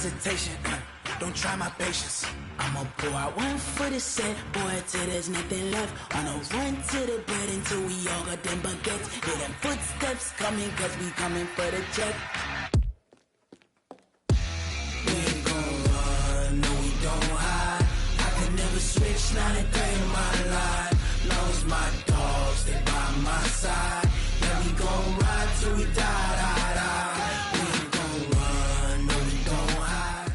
hesitation. Don't try my patience. I'ma pour out one for the set, boy, till there's nothing left. On a run to the bed until we all got them baguettes. Hear them footsteps coming, cause we coming for the check. We ain't gon' run, no we don't hide. I could never switch, not a day in my life. Long as my dogs stay by my side. Yeah, we gon' ride till we die, die, die. We ain't gon' run, no we don't hide.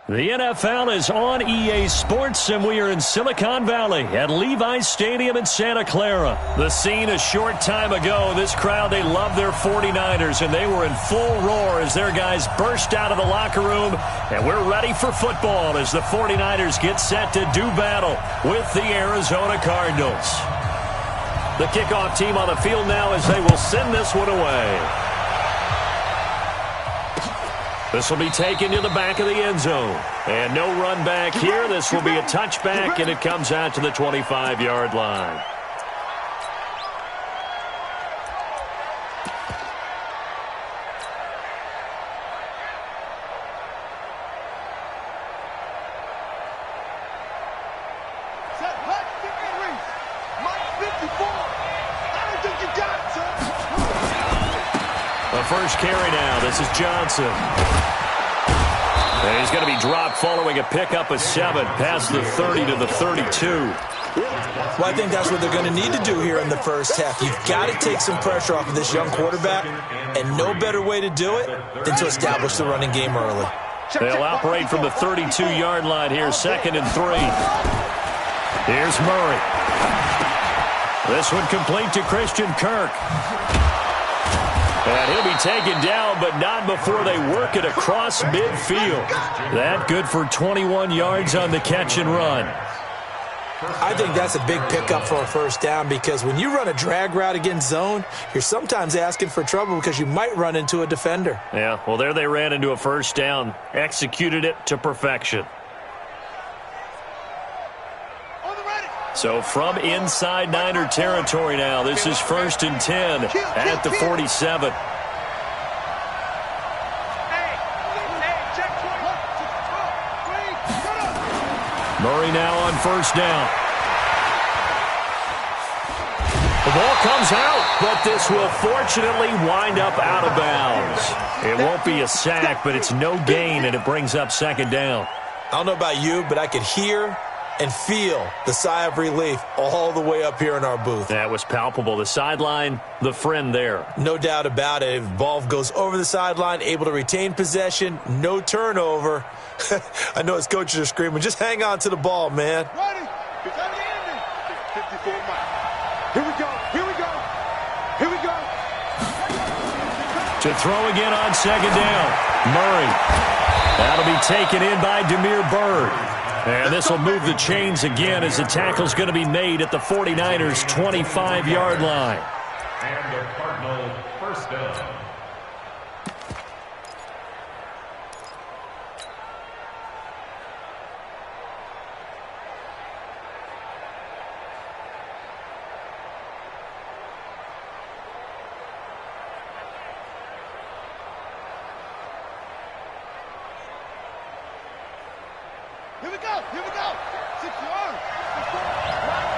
The NFL is on EA Sports, and we are in Silicon Valley at Levi's Stadium in Santa Clara. The scene a short time ago, this crowd, they love their 49ers, and they were in full roar as their guys burst out of the locker room, and we're ready for football as the 49ers get set to do battle with the Arizona Cardinals. The kickoff team on the field now as they will send this one away. This will be taken to the back of the end zone. And no run back here. This will be a touchback, and it comes out to the 25-yard line. The first carry now. This is Johnson. And he's going to be dropped following a pickup of 7 past the 30 to the 32. Well, I think that's what they're going to need to do here in the first half. You've got to take some pressure off of this young quarterback, and no better way to do it than to establish the running game early. They'll operate from the 32-yard line here, 2nd and 3. Here's Murray. This one complete to Christian Kirk. And he'll be taken down, but not before they work it across midfield. That good for 21 yards on the catch and run. I think that's a big pickup for a first down, because when you run a drag route against zone, you're sometimes asking for trouble because you might run into a defender. Yeah, well, there they ran into a first down, executed it to perfection. So from inside Niner territory now, this is 1st and 10 at the 47. Murray now on first down. The ball comes out, but this will fortunately wind up out of bounds. It won't be a sack, but it's no gain, and it brings up 2nd down. I don't know about you, but I could hear and feel the sigh of relief all the way up here in our booth. That was palpable. The sideline, the friend there. No doubt about it. If ball goes over the sideline, able to retain possession, no turnover. I know his coaches are screaming, just hang on to the ball, man. Ready? It's at the ending. 54 miles. Here we go. Here we go. Here we go. To throw again on 2nd down. Murray. That'll be taken in by Damiere Byrd. And this will move the chains again as the tackle's going to be made at the 49ers' 25-yard line. And the Cardinals first down. Here we go. Here we go. 6 yards. 54.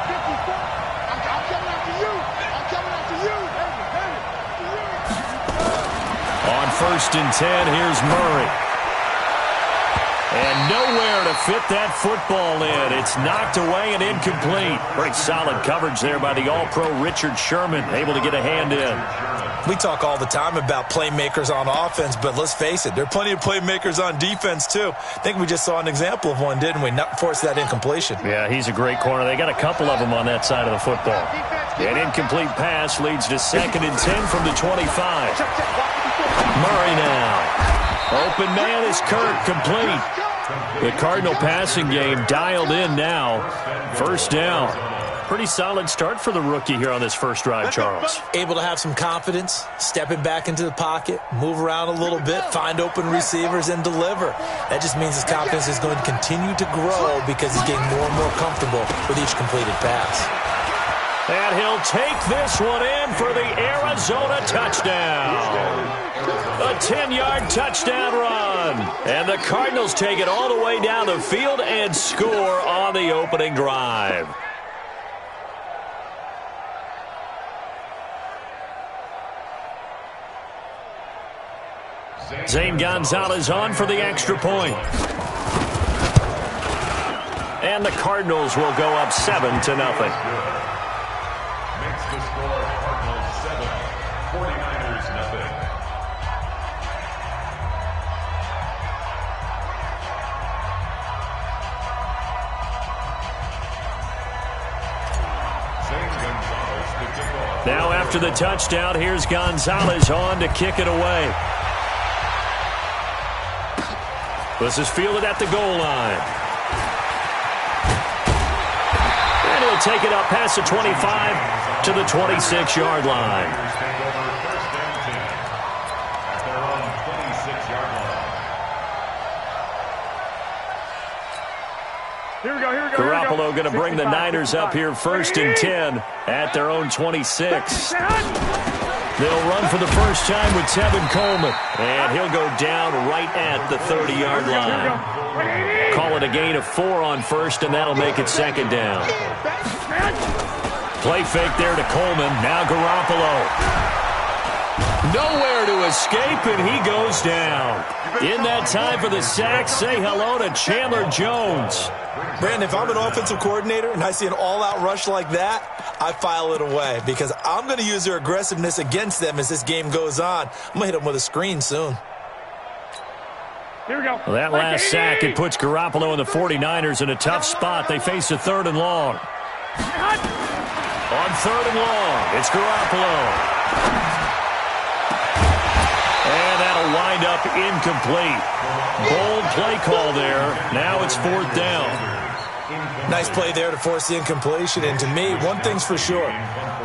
54. I'm coming after you. I'm coming after you. On 1st and 10, here's Murray. And nowhere to fit that football in. It's knocked away and incomplete. Very solid coverage there by the All-Pro Richard Sherman, able to get a hand in. We talk all the time about playmakers on offense, but let's face it, there are plenty of playmakers on defense, too. I think we just saw an example of one, didn't we? Not force that incompletion. Yeah, he's a great corner. They got a couple of them on that side of the football. An incomplete pass leads to 2nd and 10 from the 25. Murray now. Open man is Kirk, complete. The Cardinal passing game dialed in now. First down. Pretty solid start for the rookie here on this first drive, Charles. Able to have some confidence, stepping back into the pocket, move around a little bit, find open receivers, and deliver. That just means his confidence is going to continue to grow because he's getting more and more comfortable with each completed pass. And he'll take this one in for the Arizona touchdown. A 10-yard touchdown run. And the Cardinals take it all the way down the field and score on the opening drive. Zane Gonzalez on for the extra point. And the Cardinals will go up 7-0. Makes the score Cardinals 7, 49ers nothing. Now after the touchdown, here's Gonzalez on to kick it away. This is fielded at the goal line. And he'll take it up past the 25 to the 26-yard line. Garoppolo going to bring the Niners up here 1st and 10 at their own 26. They'll run for the first time with Tevin Coleman. And he'll go down right at the 30-yard line. Call it a gain of 4 on first, and that'll make it 2nd down. Play fake there to Coleman. Now Garoppolo. Nowhere to escape, and he goes down. In that time for the sack, say hello to Chandler Jones. Brandon, if I'm an offensive coordinator and I see an all-out rush like that, I file it away because I'm going to use their aggressiveness against them as this game goes on. I'm going to hit them with a screen soon. Here we go. Well, that last sack, it puts Garoppolo and the 49ers in a tough spot. They face a 3rd and long. On 3rd and long, it's Garoppolo. And that'll wind up incomplete. Bold play call there. Now it's 4th down. Nice play there to force the incompletion. And to me, one thing's for sure.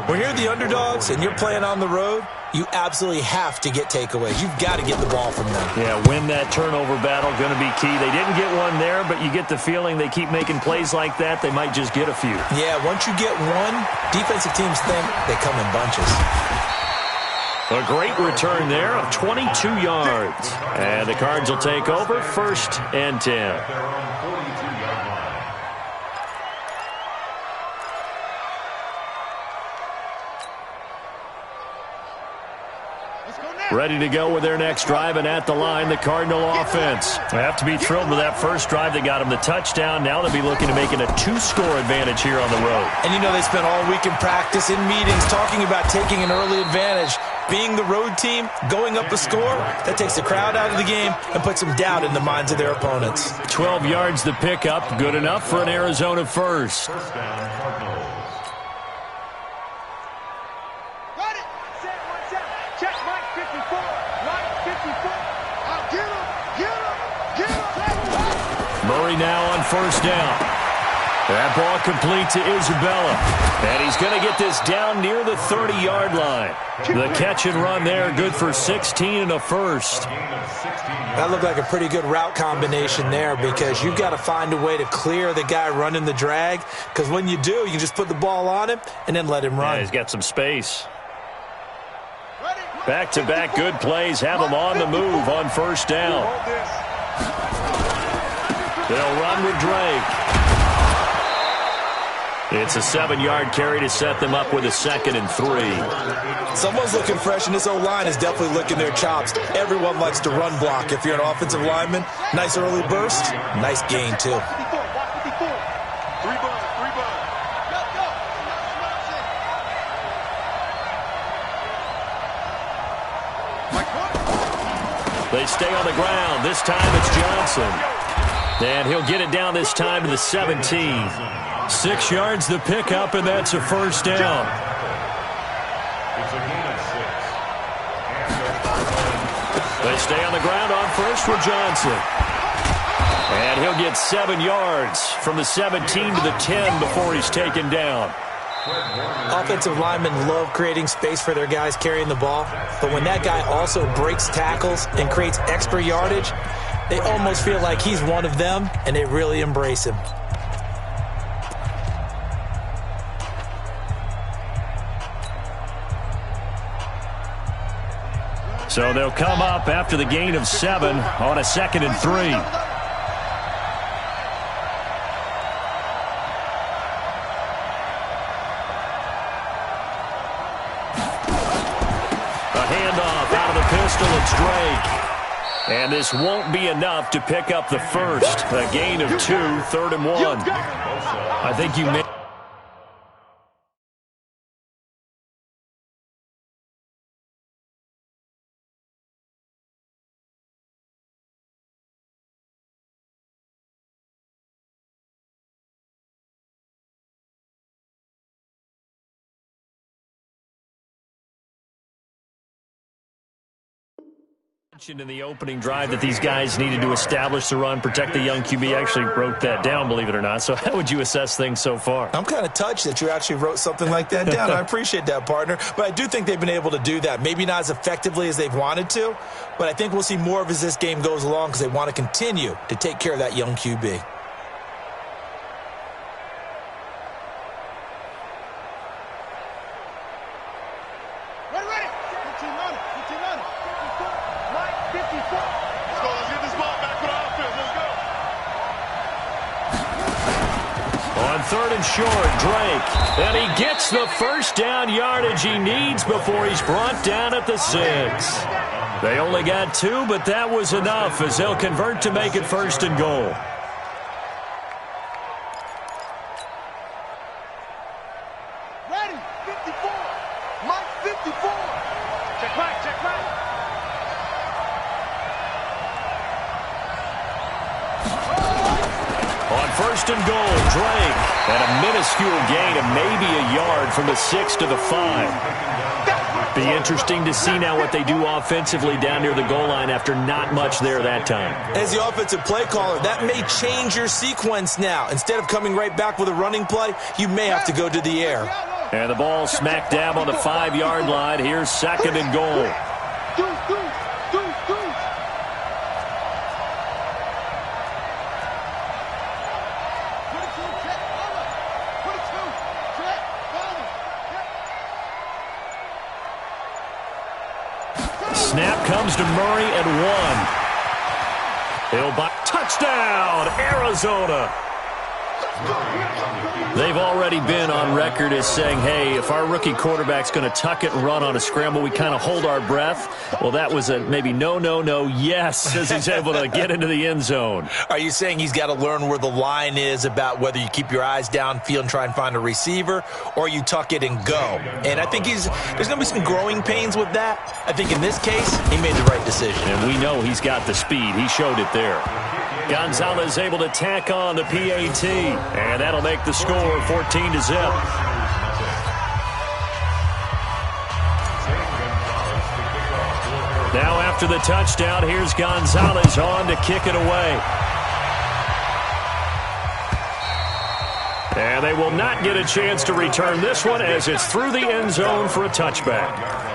When you're the underdogs and you're playing on the road, you absolutely have to get takeaways. You've got to get the ball from them. Yeah, win that turnover battle, going to be key. They didn't get one there, but you get the feeling they keep making plays like that, they might just get a few. Yeah, once you get one, defensive teams think they come in bunches. A great return there of 22 yards. And the Cards will take over 1st and 10. Ready to go with their next drive, and at the line, the Cardinal offense. They have to be thrilled with that first drive. They got them the touchdown. Now they'll be looking to make it a 2-score advantage here on the road. And you know they spent all week in practice, in meetings, talking about taking an early advantage. Being the road team, going up a score, that takes the crowd out of the game and puts some doubt in the minds of their opponents. 12 yards the pickup, good enough for an Arizona first. First down, Cardinals. Got it. Set, one set. Check Mike 54. Mike 54. I'll get him. Get him. Murray now on 1st down. That ball complete to Isabella. And he's going to get this down near the 30-yard line. The catch and run there, good for 16 and a first. That looked like a pretty good route combination there because you've got to find a way to clear the guy running the drag, because when you do, you just put the ball on him and then let him run. Yeah, he's got some space. Back-to-back good plays have him on the move on 1st down. They'll run with Drake. It's a 7-yard carry to set them up with a 2nd and 3. Someone's looking fresh, and this O-line is definitely licking their chops. Everyone likes to run block. If you're an offensive lineman, nice early burst, nice gain, too. They stay on the ground. This time it's Johnson. And he'll get it down this time to the 17. 6 yards the pickup, and that's a 1st down. It's a gain of 6. They stay on the ground on first with Johnson. And he'll get 7 yards from the 17 to the 10 before he's taken down. Offensive linemen love creating space for their guys carrying the ball, but when that guy also breaks tackles and creates extra yardage, they almost feel like he's one of them, and they really embrace him. So they'll come up after the gain of 7 on a 2nd and 3. A handoff out of the pistol. It's Drake. And this won't be enough to pick up the first. A gain of 2, 3rd and 1. I think you may... In the opening drive that these guys needed to establish the run, protect the young QB. I actually wrote that down, believe it or not. So how would you assess things so far? I'm kind of touched that you actually wrote something like that down. I appreciate that, partner. But I do think they've been able to do that. Maybe not as effectively as they've wanted to, but I think we'll see more of as this game goes along because they want to continue to take care of that young QB. Third and short, Drake. And he gets the first down yardage he needs before he's brought down at the 6. They only got 2, but that was enough as they'll convert to make it 1st and goal. Ready, 54. Mike, 54. Check right, check right. On 1st and goal, Drake. And a minuscule gain of maybe a yard from the 6 to the 5. Be interesting to see now what they do offensively down near the goal line after not much there that time. As the offensive play caller, that may change your sequence now. Instead of coming right back with a running play, you may have to go to the air. And the ball smack dab on the 5-yard line. Here's 2nd and goal. Snap comes to Murray at 1. He'll buy touchdown, Arizona. They've already been on record as saying, hey, if our rookie quarterback's going to tuck it and run on a scramble, we kind of hold our breath. Well, that was a maybe no, yes, as he's able to get into the end zone. Are you saying he's got to learn where the line is about whether you keep your eyes downfield and try and find a receiver, or you tuck it and go? And I think there's going to be some growing pains with that. I think in this case, he made the right decision. And we know he's got the speed. He showed it there. Gonzalez able to tack on the PAT, and that'll make the score 14-0. Now after the touchdown, here's Gonzalez on to kick it away. And they will not get a chance to return this one as it's through the end zone for a touchback.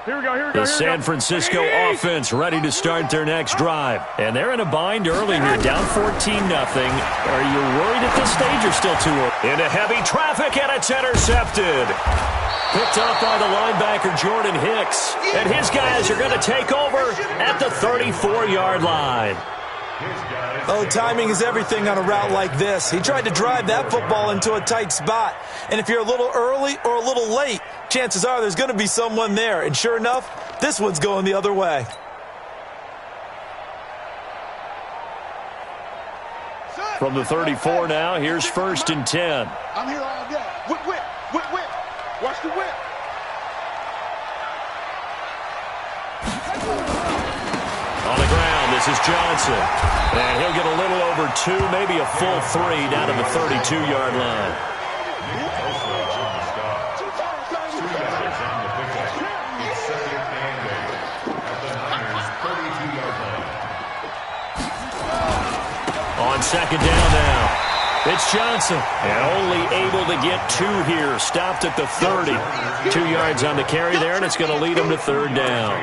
Here we go. The San Francisco offense ready to start their next drive. And they're in a bind early here, down 14-0. Are you worried at this stage or still too early? Into heavy traffic, and it's intercepted. Picked up by the linebacker, Jordan Hicks. And his guys are going to take over at the 34-yard line. Oh, timing is everything on a route like this. He tried to drive that football into a tight spot. And if you're a little early or a little late, chances are there's going to be someone there. And sure enough, this one's going the other way. From the 34 now, here's 1st and 10. I'm here all day. Whip. Watch the whip. On the ground, this is Johnson. And he'll get a little over 2, maybe a full 3 down to the 32-yard line. On 2nd down now. It's Johnson, and only able to get 2 here. Stopped at the 30. 2 yards on the carry there, and it's going to lead him to 3rd down.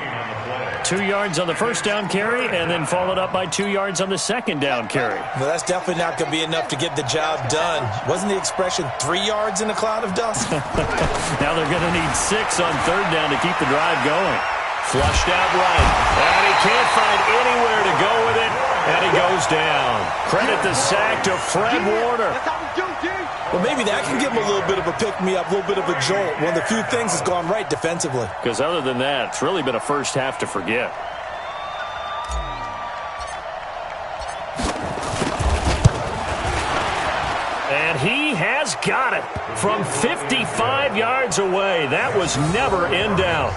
2 yards on the first down carry, and then followed up by 2 yards on the second down carry. Well, that's definitely not going to be enough to get the job done. Wasn't the expression 3 yards in a cloud of dust? Now they're going to need 6 on 3rd down to keep the drive going. Flushed out right, and he can't find anywhere to go with it, and he goes down. Credit the sack to Fred Warner. Well, maybe that can give him a little bit of a pick-me-up, a little bit of a jolt. One of the few things that's gone right defensively. Because other than that, it's really been a first half to forget. And he has got it from 55 yards away. That was never in doubt.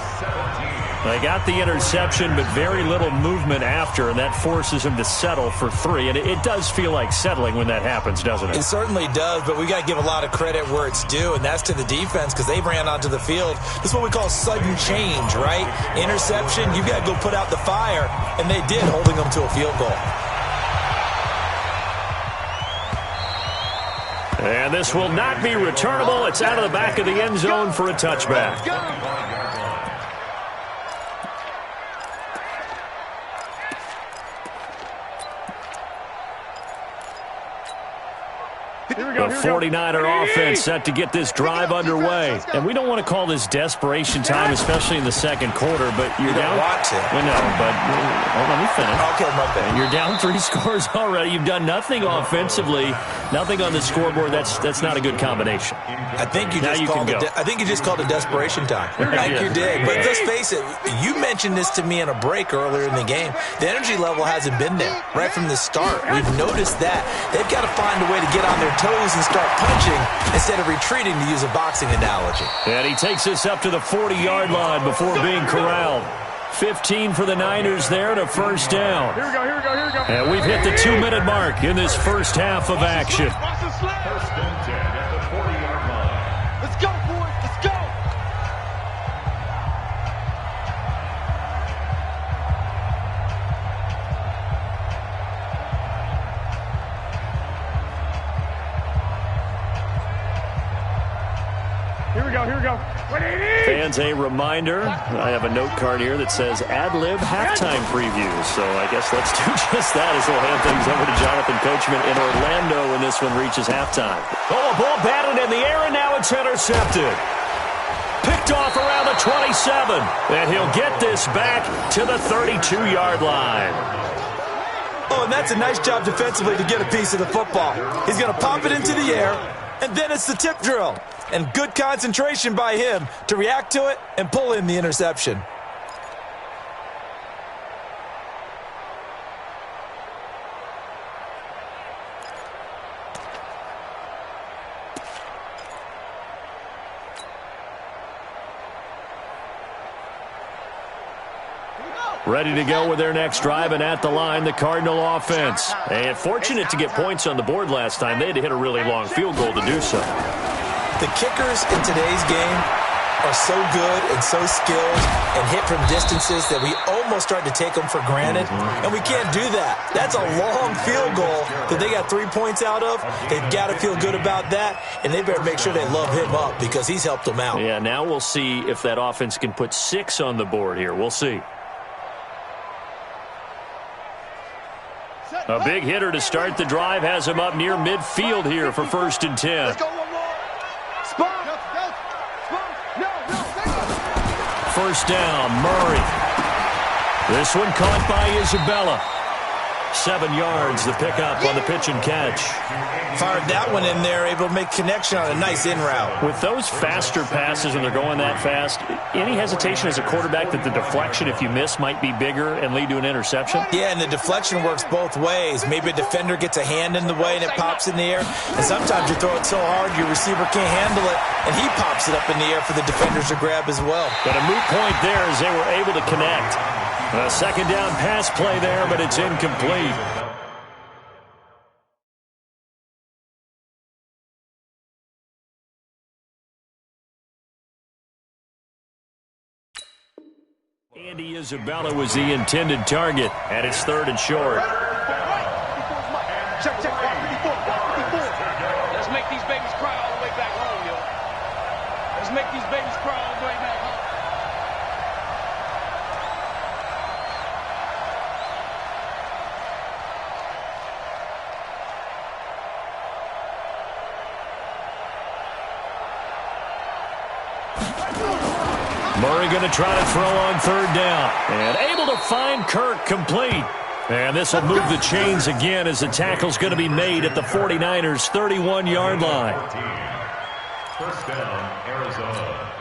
They got the interception, but very little movement after, and that forces him to settle for 3. And it does feel like settling when that happens, doesn't it? It certainly does, but we got to give a lot of credit where it's due, and that's to the defense because they ran onto the field. This is what we call sudden change, right? Interception, you got to go put out the fire, and they did, holding them to a field goal. And this will not be returnable. It's out of the back of the end zone for a touchback. The 49er offense set to get this drive underway. And we don't want to call this desperation time, especially in the second quarter, but you're down. Want to. Well, no, but let me finish. Okay, my bad. You're down 3 scores already. You've done nothing offensively, nothing on the scoreboard. That's not a good combination. I think you just called it desperation time. Like you did. But let's face it, you mentioned this to me in a break earlier in the game. The energy level hasn't been there right from the start. We've noticed that. They've got to find a way to get on their toes and start punching instead of retreating, to use a boxing analogy. And he takes us up to the 40-yard line before being corralled. 15 for the Niners there to first down. Here we go. And we've hit the 2-minute mark in this first half of action. First and 10 at the 40-yard line. Let's go, boys. Let's go. Here we go. Fans, a reminder, I have a note card here that says ad-lib halftime preview. So I guess let's do just that as we'll hand things over to Jonathan Coachman in Orlando when this one reaches halftime. Oh, a ball batted in the air, and now it's intercepted. Picked off around the 27, and he'll get this back to the 32-yard line. Oh, and that's a nice job defensively to get a piece of the football. He's going to pop it into the air, and then it's the tip drill. And good concentration by him to react to it and pull in the interception. Ready to go with their next drive, and at the line, the Cardinal offense. And fortunate to get points on the board last time. They had to hit a really long field goal to do so. The kickers in today's game are so good and so skilled and hit from distances that we almost start to take them for granted, and we can't do that. That's a long field goal that they got 3 points out of. They've got to feel good about that, and they better make sure they love him up because he's helped them out. Yeah, now we'll see if that offense can put 6 on the board here. We'll see. A big hitter to start the drive has him up near midfield here for 1st and 10. Let's go one more. Spot. First down, Murray. This one caught by Isabella. 7 yards, the pickup on the pitch and catch. Fired that one in there, able to make connection on a nice in route. With those faster passes and they're going that fast, any hesitation as a quarterback that the deflection, if you miss, might be bigger and lead to an interception? Yeah, and the deflection works both ways. Maybe a defender gets a hand in the way and it pops in the air. And sometimes you throw it so hard your receiver can't handle it, and he pops it up in the air for the defenders to grab as well. But a moot point there as they were able to connect. A second down pass play there, but it's incomplete. Andy Isabella was the intended target, and it's 3rd and short. Check. Let's make these babies cry all the way back home. Murray going to try to throw on third down. And able to find Kirk complete. And this will move the chains again as the tackle's going to be made at the 49ers' 31-yard line. First down, Arizona.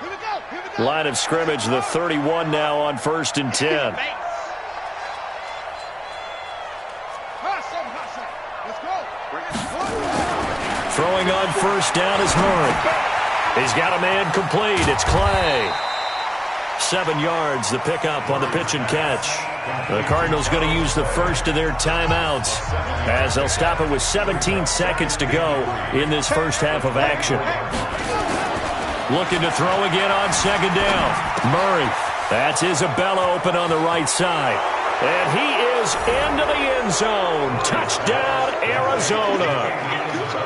Here we go. Here we go. Line of scrimmage, the 31 now on 1st and 10. Let's go. Throwing on 1st down is Murray. He's got a man complete. It's Clay. 7 yards, the pickup on the pitch and catch. The Cardinals going to use the first of their timeouts as they'll stop it with 17 seconds to go in this first half of action. Looking to throw again on 2nd down. Murray. That's Isabella open on the right side. And he is into the end zone. Touchdown, Arizona.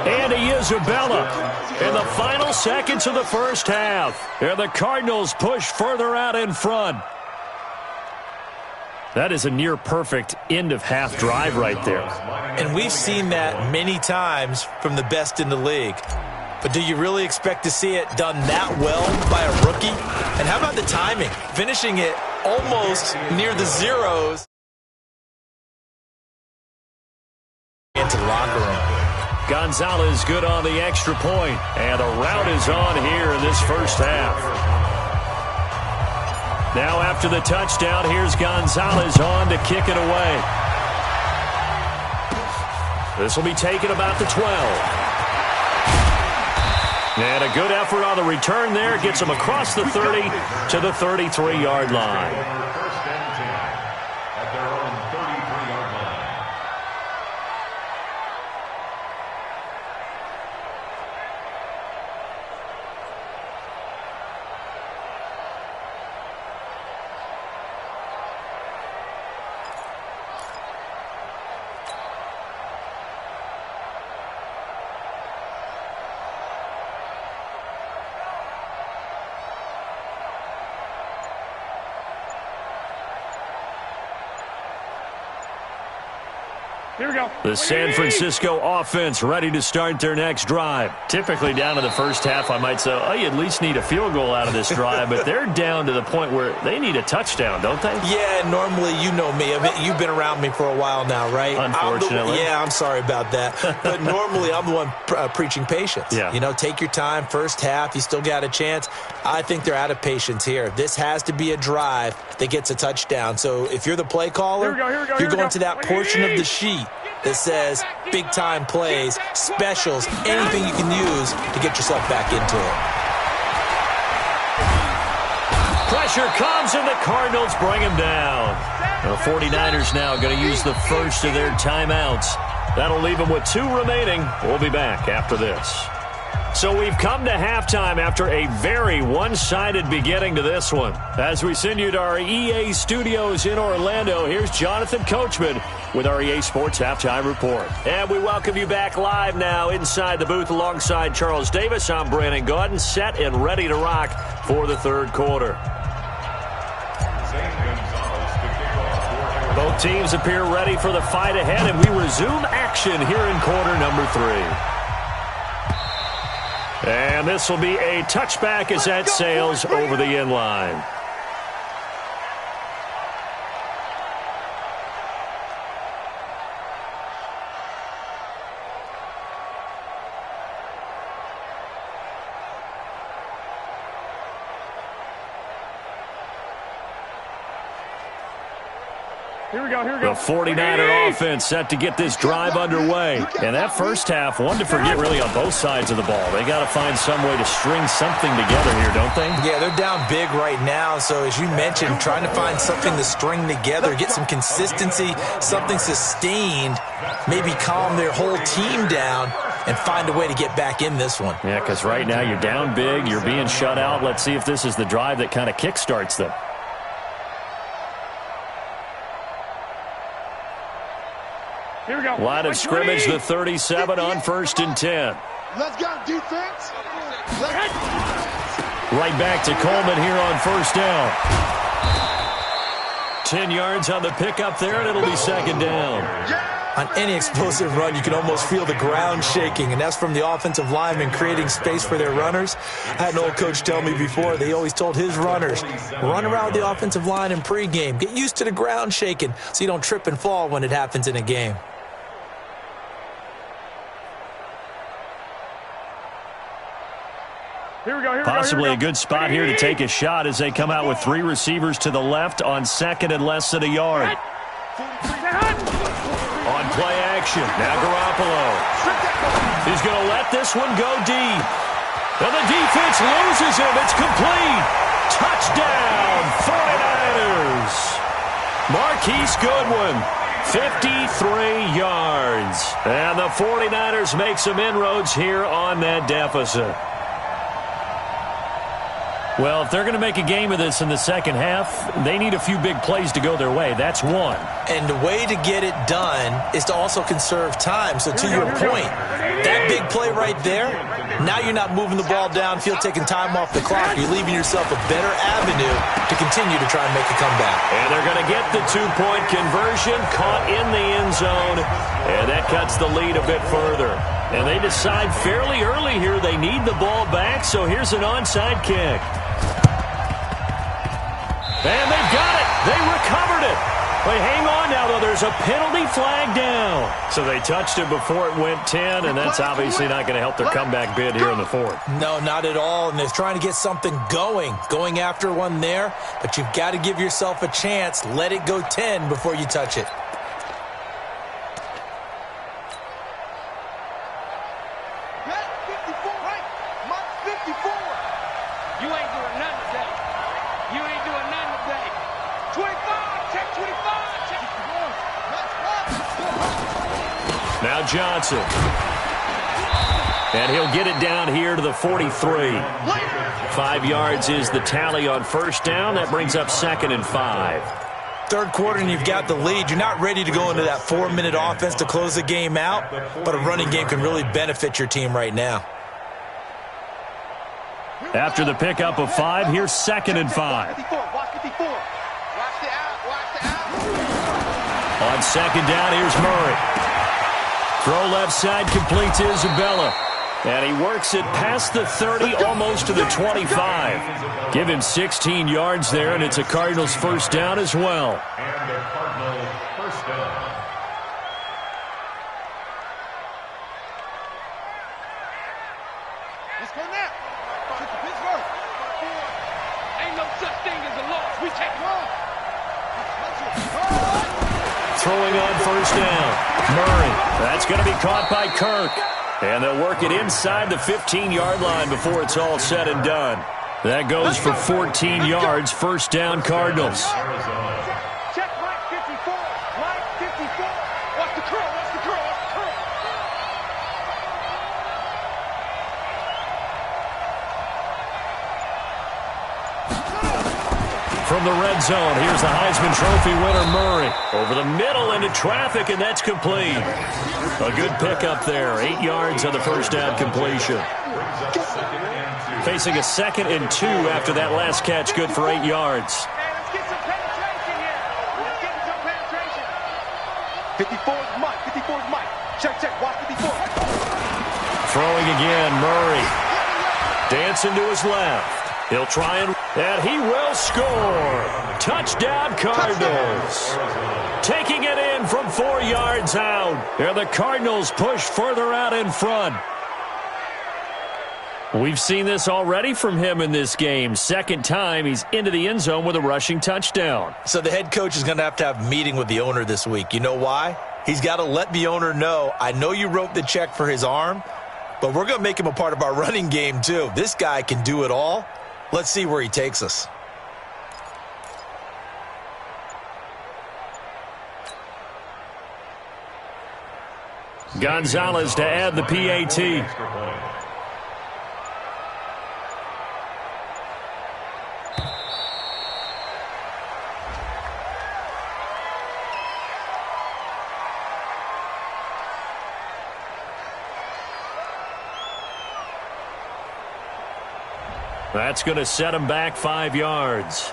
Andy Isabella in the final seconds of the first half. And the Cardinals push further out in front. That is a near-perfect end-of-half drive right there. And we've seen that many times from the best in the league. But do you really expect to see it done that well by a rookie? And how about the timing? Finishing it almost near the zeros. Into the locker room. Gonzalez good on the extra point. And the route is on here in this first half. Now after the touchdown, here's Gonzalez on to kick it away. This will be taken about the 12. And a good effort on the return there. Gets him across the 30 to the 33-yard line. First and 10 at their own 33-yard line. Here we go. The San Francisco offense ready to start their next drive. Typically down to the first half, I might say, oh, you at least need a field goal out of this drive, but they're down to the point where they need a touchdown, don't they? Yeah, normally, you know me. I mean, you've been around me for a while now, right? Unfortunately. I'm sorry about that. But normally, I'm the one preaching patience. Yeah. You know, take your time. First half, you still got a chance. I think they're out of patience here. This has to be a drive that gets a touchdown. So if you're the play caller, you're going to that portion of the sheet that says big-time plays, specials, anything you can use to get yourself back into it. Pressure comes, and the Cardinals bring him down. The 49ers now going to use the first of their timeouts. That'll leave them with 2 remaining. We'll be back after this. So we've come to halftime after a very one-sided beginning to this one. As we send you to our EA studios in Orlando, here's Jonathan Coachman with our EA Sports Halftime Report. And we welcome you back live now inside the booth alongside Charles Davis. I'm Brandon Gaudin, set and ready to rock for the third quarter. Both teams appear ready for the fight ahead, and we resume action here in quarter number 3. And this will be a touchback as that sails over the end line. The 49er offense set to get this drive underway. And that first half, one to forget really on both sides of the ball. They got to find some way to string something together here, don't they? Yeah, they're down big right now. So as you mentioned, trying to find something to string together, get some consistency, something sustained, maybe calm their whole team down and find a way to get back in this one. Yeah, because right now you're down big, you're being shut out. Let's see if this is the drive that kind of kickstarts them. Here we go. Line of scrimmage, the 37 on 1st and 10. Let's go, defense. Let's Right back to Coleman here on first down. 10 yards on the pickup there, and it'll be second down. On any explosive run, you can almost feel the ground shaking, and that's from the offensive linemen creating space for their runners. I had an old coach tell me before, they always told his runners, run around the offensive line in pregame. Get used to the ground shaking so you don't trip and fall when it happens in a game. Possibly a good spot here to take a shot as they come out with 3 receivers to the left on second and less than a yard. On play action, now Garoppolo. He's going to let this one go deep. And the defense loses him. It's complete. Touchdown, 49ers. Marquise Goodwin, 53 yards. And the 49ers make some inroads here on that deficit. Well, if they're going to make a game of this in the second half, they need a few big plays to go their way. That's one. And the way to get it done is to also conserve time. So to your point, that big play right there, now you're not moving the ball downfield, taking time off the clock. You're leaving yourself a better avenue to continue to try and make a comeback. And they're going to get the 2-point conversion, caught in the end zone, and that cuts the lead a bit further. And they decide fairly early here they need the ball back, so here's an onside kick. And they've got it. They recovered it. But hang on now, though. There's a penalty flag down. So they touched it before it went 10, and that's obviously not going to help their comeback bid here in the fourth. No, not at all. And they're trying to get something going after one there. But you've got to give yourself a chance. Let it go 10 before you touch it. Now Johnson. And he'll get it down here to the 43. 5 yards is the tally on first down. That brings up second and 5. Third quarter and you've got the lead. You're not ready to go into that 4-minute offense to close the game out, but a running game can really benefit your team right now. After the pickup of 5, here's second and 5. On second down, here's Murray. Throw left side, completes Isabella. And he works it past the 30, almost to the 25. Give him 16 yards there, and it's a Cardinals first down as well. And a Cardinals first down. Let's go now. Get the Pittsburgh. Ain't no such thing as a loss. We take one. Throwing on first down. Murray. That's going to be caught by Kirk. And they'll work it inside the 15-yard line before it's all said and done. That goes for 14 yards. First down, Cardinals. Check Mike 54. Mike 54. Watch the curl. Watch the curl. Watch the curl. From the red zone, here's the Heisman Trophy winner, Murray. Over the middle into traffic, and that's complete. A good pickup there. 8 yards on the first down completion. Facing a 2nd and 2 after that last catch, good for 8 yards. Let's get some penetration here. Let's get some penetration. 54 is Mike. 54 is Mike. Check, check. Watch 54. Throwing again, Murray. Dancing to his left. He'll try and he will score. Touchdown, Cardinals. Taking it in from 4 yards out. And the Cardinals push further out in front. We've seen this already from him in this game. Second time he's into the end zone with a rushing touchdown. So the head coach is going to have a meeting with the owner this week. You know why? He's got to let the owner know, I know you wrote the check for his arm, but we're going to make him a part of our running game too. This guy can do it all. Let's see where he takes us. Gonzalez to add the PAT. That's going to set him back 5 yards.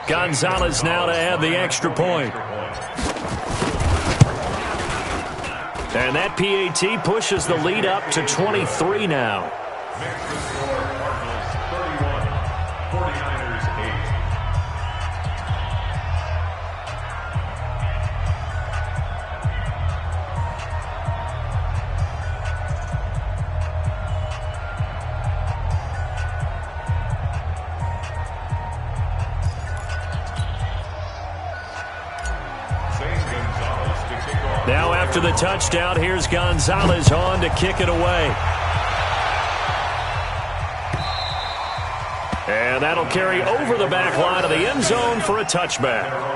Gonzalez now to add the extra point. And that PAT pushes the lead up to 23 now. Now after the touchdown, here's Gonzalez on to kick it away. And that'll carry over the back line of the end zone for a touchback.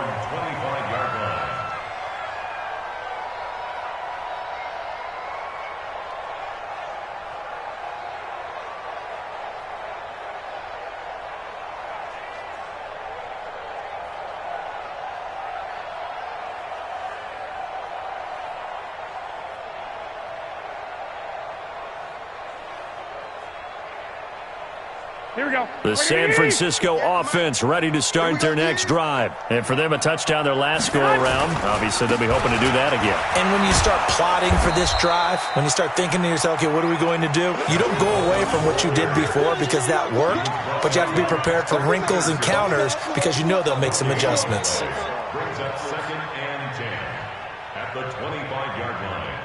Here we go. The San Francisco offense ready to start their next drive. And for them, a touchdown their last go-around. Obviously, they'll be hoping to do that again. And when you start plotting for this drive, when you start thinking to yourself, okay, what are we going to do? You don't go away from what you did before because that worked, but you have to be prepared for wrinkles and counters because you know they'll make some adjustments. Brings up 2nd and 10 at the 25-yard line.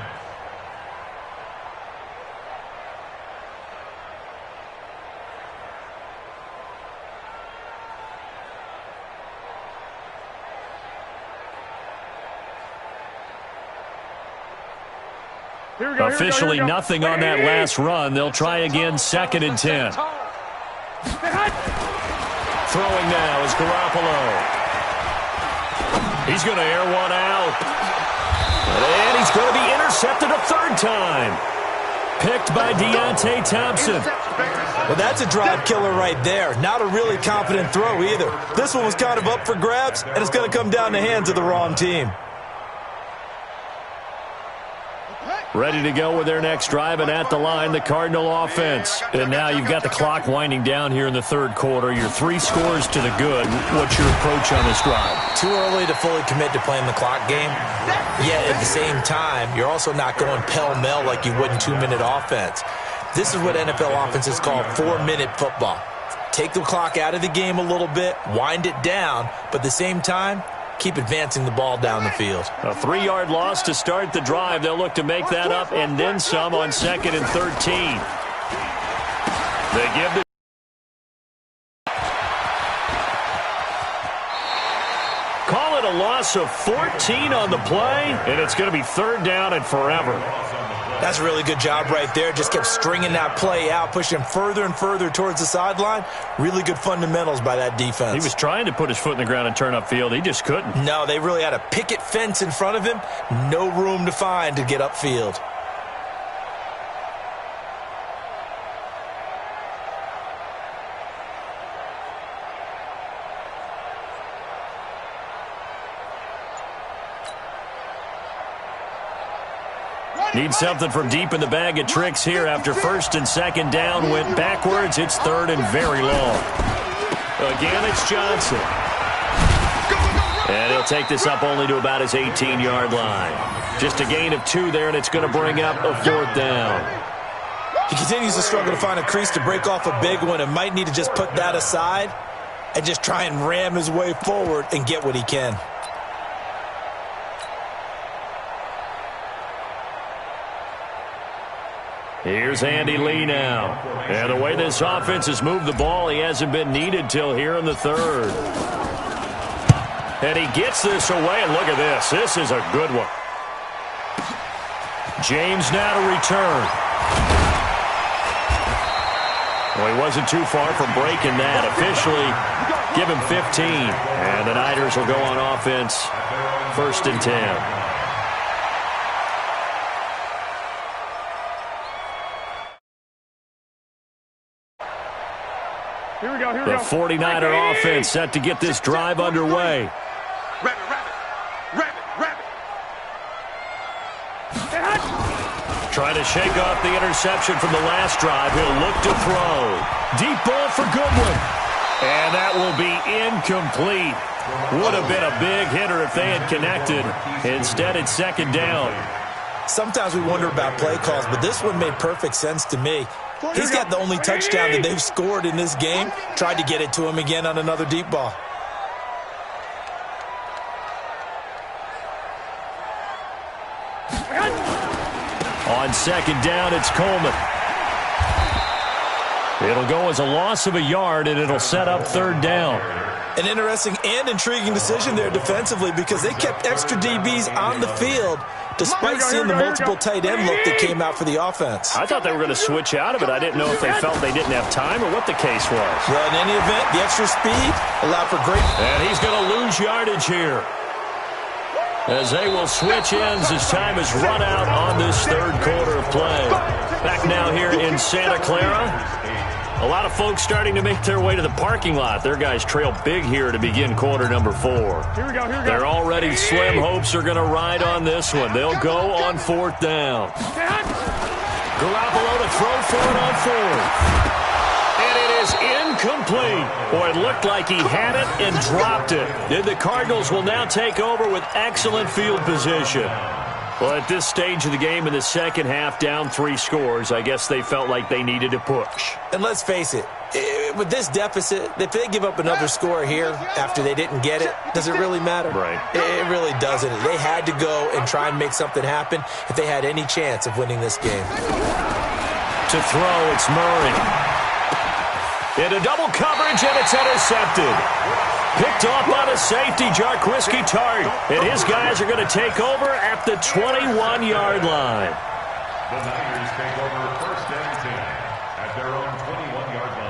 Here we go. Officially nothing on that last run. They'll try again 2nd and 10. Throwing now is Garoppolo. He's going to air one out. And he's going to be intercepted a 3rd time. Picked by Deontay Thompson. Well, that's a drive killer right there. Not a really confident throw either. This one was kind of up for grabs, and it's going to come down the hands of the wrong team. Ready to go with their next drive, and at the line, the Cardinal offense. And now you've got the clock winding down here in the 3rd quarter. You're 3 scores to the good. What's your approach on this drive? Too early to fully commit to playing the clock game. Yet at the same time, you're also not going pell-mell like you would in 2-minute offense. This is what NFL offenses call 4-minute football. Take the clock out of the game a little bit, wind it down, but at the same time, keep advancing the ball down the field. A 3-yard loss to start the drive. They'll look to make that up and then some on 2nd and 13. They give the call it a loss of 14 on the play, and it's going to be 3rd down and forever. That's a really good job right there. Just kept stringing that play out, pushing him further and further towards the sideline. Really good fundamentals by that defense. He was trying to put his foot in the ground and turn upfield. He just couldn't. No, they really had a picket fence in front of him. No room to find to get upfield. Need something from deep in the bag of tricks here after 1st and 2nd down. Went backwards. It's 3rd and very long. Again, it's Johnson. And he'll take this up only to about his 18-yard line. Just a gain of 2 there, and it's going to bring up a 4th down. He continues to struggle to find a crease to break off a big one and might need to just put that aside and just try and ram his way forward and get what he can. Here's Andy Lee now. And the way this offense has moved the ball, he hasn't been needed till here in the 3rd. And he gets this away, and look at this. This is a good one. James now to return. Well, he wasn't too far from breaking that. Officially, give him 15. And the Niners will go on offense, 1st and 10. The 49er offense set to get this drive underway. Trying to shake off the interception from the last drive. He'll look to throw. Deep ball for Goodwin. And that will be incomplete. Would have been a big hitter if they had connected. Instead, it's second down. Sometimes we wonder about play calls, but this one made perfect sense to me. He's got the only touchdown that they've scored in this game. Tried to get it to him again on another deep ball. On second down, it's Coleman. It'll go as a loss of a yard, and it'll set up third down. An interesting and intriguing decision there defensively because they kept extra DBs on the field despite seeing the multiple tight end look that came out for the offense. I thought they were going to switch out of it. I didn't know if they felt they didn't have time or what the case was. Well, in any event, the extra speed allowed for great... And he's going to lose yardage here, as they will switch ends as time is run out on this third quarter of play. Back now here in Santa Clara. A lot of folks starting to make their way to the parking lot. Their guys trail big here to begin quarter number 4. Here we go. Their already slim hopes are going to ride on this one. They'll go on fourth down. Garoppolo to throw for it on fourth. And it is incomplete. Boy, it looked like he had it and dropped it. And the Cardinals will now take over with excellent field position. Well, at this stage of the game in the second half, down 3 scores, I guess they felt like they needed to push. And let's face it, with this deficit, if they give up another score here after they didn't get it, does it really matter? Right. It really doesn't. They had to go and try and make something happen if they had any chance of winning this game. To throw, it's Murray. Into double coverage, and it's intercepted. Picked off by the safety, Jarquiski Tart. And his guys are going to take over at the 21-yard line. The Niners take over first and 10 at their own 21-yard line.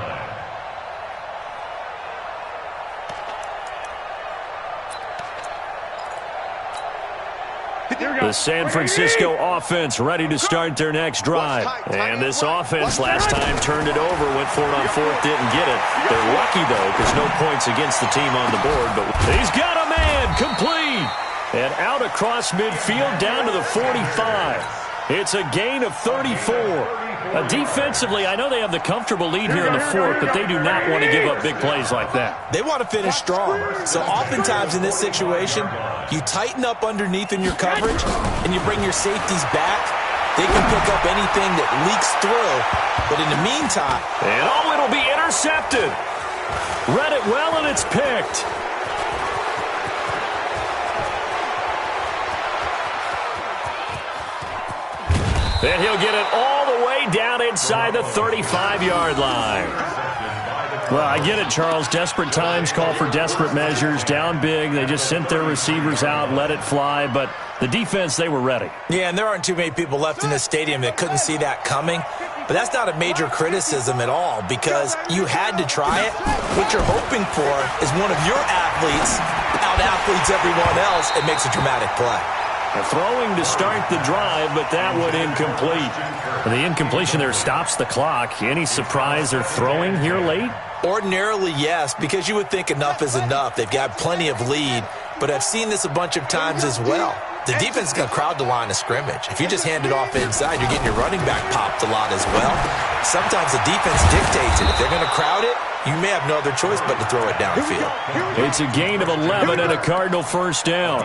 The San Francisco offense ready to start their next drive. And this offense last time turned it over, went for it on fourth, didn't get it. They're lucky, though, because no points against the team on the board. But he's got a man, complete. And out across midfield down to the 45. It's a gain of 34. Defensively, I know they have the comfortable lead here in the fourth, but they do not want to give up big plays like that. They want to finish strong. So oftentimes in this situation, you tighten up underneath in your coverage, and you bring your safeties back. They can pick up anything that leaks through. But in the meantime... And it'll be intercepted. Read it well, and it's picked. And he'll get it all the way down inside the 35-yard line. Well, I get it, Charles. Desperate times call for desperate measures. Down big. They just sent their receivers out, let it fly. But the defense, they were ready. Yeah, and there aren't too many people left in this stadium that couldn't see that coming. But that's not a major criticism at all because you had to try it. What you're hoping for is one of your athletes out-athletes everyone else and makes a dramatic play. Throwing to start the drive, but that one incomplete. And the incompletion there stops the clock. Any surprise they're throwing here late? Ordinarily, yes, because you would think enough is enough. They've got plenty of lead, but I've seen this a bunch of times as well. The defense is going to crowd the line of scrimmage. If you just hand it off inside, you're getting your running back popped a lot as well. Sometimes the defense dictates it. If they're going to crowd it, you may have no other choice but to throw it downfield. It's a gain of 11 and a Cardinal first down.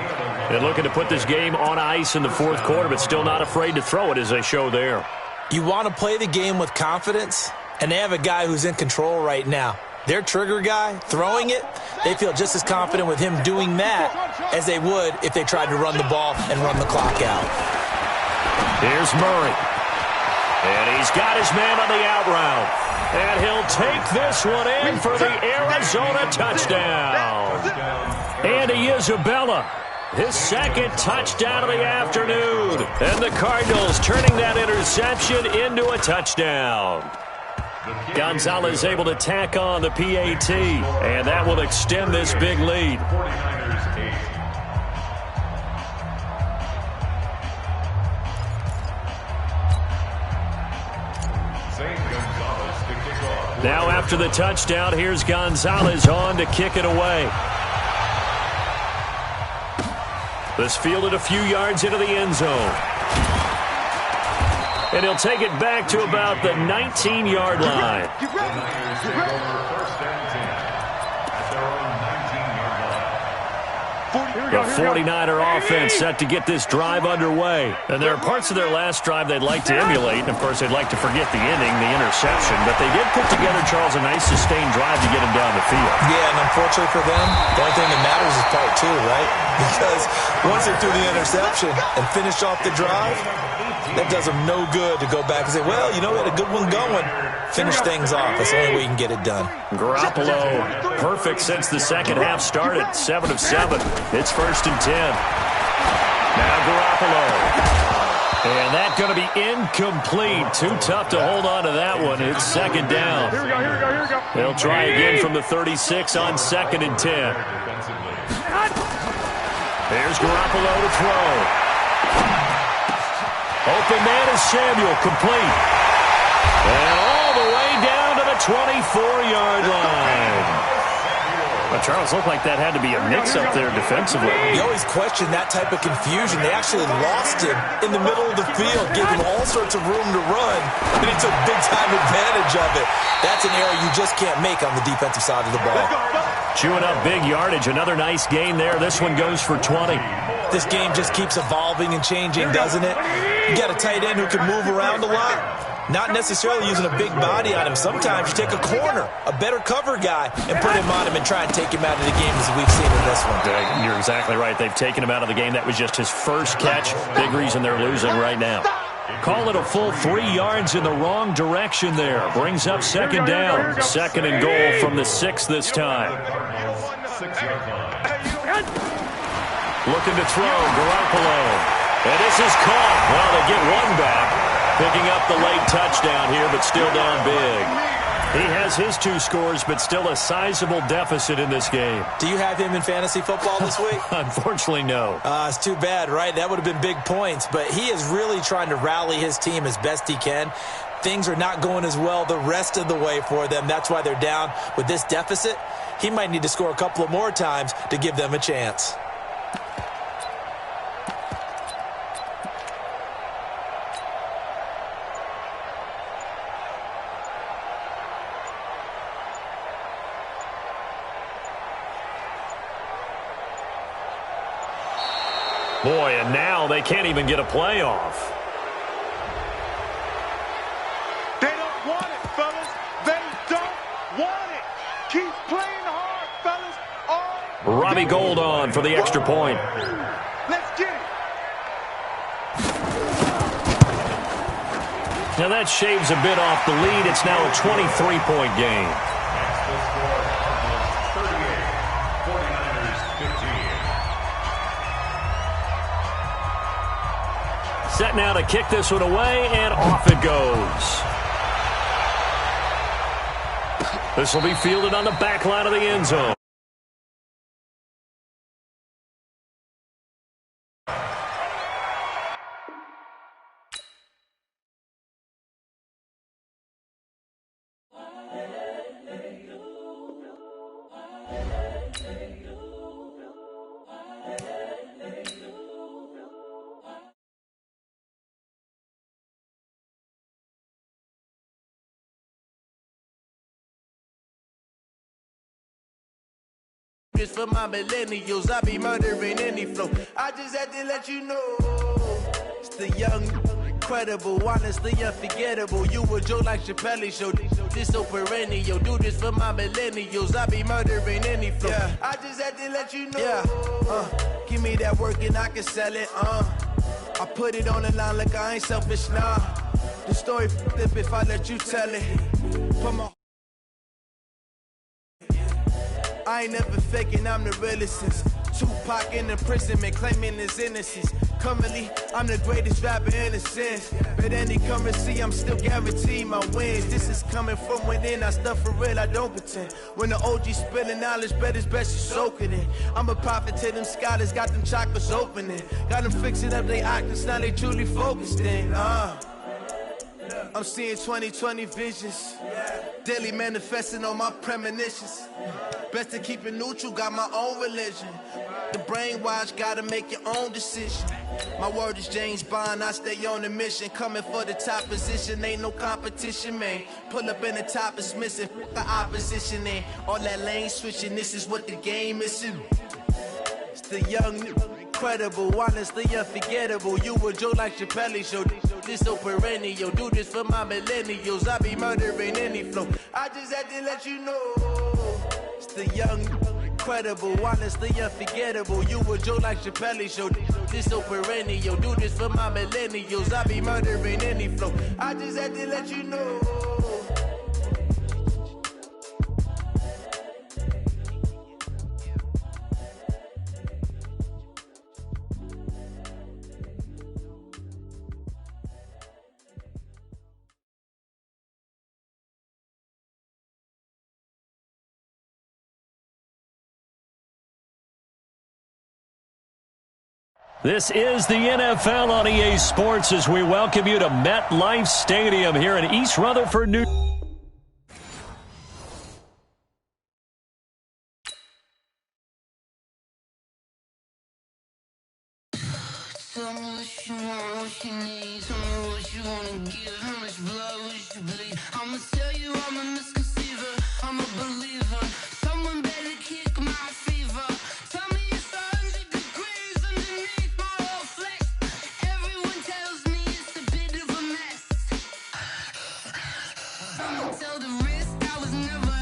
And looking to put this game on ice in the fourth quarter, but still not afraid to throw it as they show there. You want to play the game with confidence, and they have a guy who's in control right now. Their trigger guy, throwing it, they feel just as confident with him doing that as they would if they tried to run the ball and run the clock out. Here's Murray. And he's got his man on the out route. And he'll take this one in for the Arizona touchdown. Andy Isabella, his second touchdown of the afternoon. And the Cardinals turning that interception into a touchdown. Gonzalez able to tack on the PAT, and that will extend this big lead. 49ers 8. St. Gonzalez to kick off Now after the touchdown, here's Gonzalez on to kick it away. This fielded a few yards into the end zone. And he'll take it back to about the 19-yard line. The 49er offense set to get this drive underway. And there are parts of their last drive they'd like to emulate. And, of course, they'd like to forget the inning, the interception. But they did put together, Charles, a nice sustained drive to get him down the field. Yeah, and unfortunately for them, the only thing that matters is part two, right? Because once they threw the interception and finished off the drive, that does them no good to go back and say, well, you know, we had a good one going. Finish things off. That's the only way you can get it done. Garoppolo, perfect since the second half started. 7 of 7. It's 1st and 10. Now Garoppolo. And that's going to be incomplete. Too tough to hold on to that one. It's 2nd down. Here we go. They'll try again from the 36 on 2nd and 10. There's Garoppolo to throw. Open man is Samuel, complete. And all the way down to the 24-yard line. But Charles, looked like that had to be a mix-up there defensively. You always question that type of confusion. They actually lost him in the middle of the field, gave him all sorts of room to run, and he took big-time advantage of it. That's an error you just can't make on the defensive side of the ball. Chewing up big yardage. Another nice gain there. This one goes for 20. This game just keeps evolving and changing, doesn't it? You got a tight end who can move around a lot. Not necessarily using a big body on him. Sometimes you take a corner, a better cover guy, and put him on him and try and take him out of the game as we've seen in this one. You're exactly right. They've taken him out of the game. That was just his first catch. Big reason they're losing right now. Call it a full 3 yards in the wrong direction there. Brings up 2nd down. 2nd and goal from the 6 this time. Looking to throw, Garoppolo. And this is caught. Well, they get one back. Picking up the late touchdown here, but still down big. He has his 2 scores, but still a sizable deficit in this game. Do you have him in fantasy football this week? Unfortunately, no. It's too bad, right? That would have been big points, but he is really trying to rally his team as best he can. Things are not going as well the rest of the way for them. That's why they're down with this deficit. He might need to score a couple of more times to give them a chance. Boy, and now they can't even get a playoff. They don't want it, fellas. They don't want it. Keep playing hard, fellas. Robbie Gould on for the extra point. Let's get it. Now that shaves a bit off the lead. It's now a 23-point game. Set now to kick this one away, and off it goes. This will be fielded on the back line of the end zone. For my millennials, I be murdering any flow. I just had to let you know, it's the young, incredible, honestly unforgettable. You a joke like Chappelle Show. This so perennial. Do this for my millennials. I be murdering any flow. Yeah. I just had to let you know. Yeah. Give me that work and I can sell it. I put it on the line like I ain't selfish. Nah. The story flip if I let you tell it. Put my I ain't never faking, I'm the realest since Tupac in imprisonment, claiming his innocence. Currently, I'm the greatest rapper in a sense. But any currency, I'm still guaranteed my wins. This is coming from within, I stuff for real, I don't pretend. When the OG spilling knowledge, bet it's best you soak it in. I'm a prophet to them scholars, got them chakras opening. Got them fixing up they octaves, now they truly focused in. I'm seeing 2020 visions. Daily manifesting on my premonitions. Best to keep it neutral, got my own religion. The brainwash, gotta make your own decision. My word is James Bond, I stay on the mission. Coming for the top position, ain't no competition, man. Pull up in the top, it's missing, the opposition ain't. All that lane switching, this is what the game missing. It's the young, incredible, honestly unforgettable. You a joke like Chappelle show. This so perennial, do this for my millennials. I be murdering any flow. I just had to let you know. It's the young, incredible, honestly unforgettable. You a joke like Chappelle show. This so perennial, do this for my millennials. I be murdering any flow. I just had to let you know. This is the NFL on EA Sports as we welcome you to MetLife Stadium here in East Rutherford, New York. Tell me what you want, what you need. Tell me what you wanna give. How much blood would you bleed? I'ma tell you I'm a misconceiver. I'm a believer. Someone better kick my fever. Tell me it's 100 degrees underneath my whole flesh. Everyone tells me it's a bit of a mess. I'ma tell the risk I was never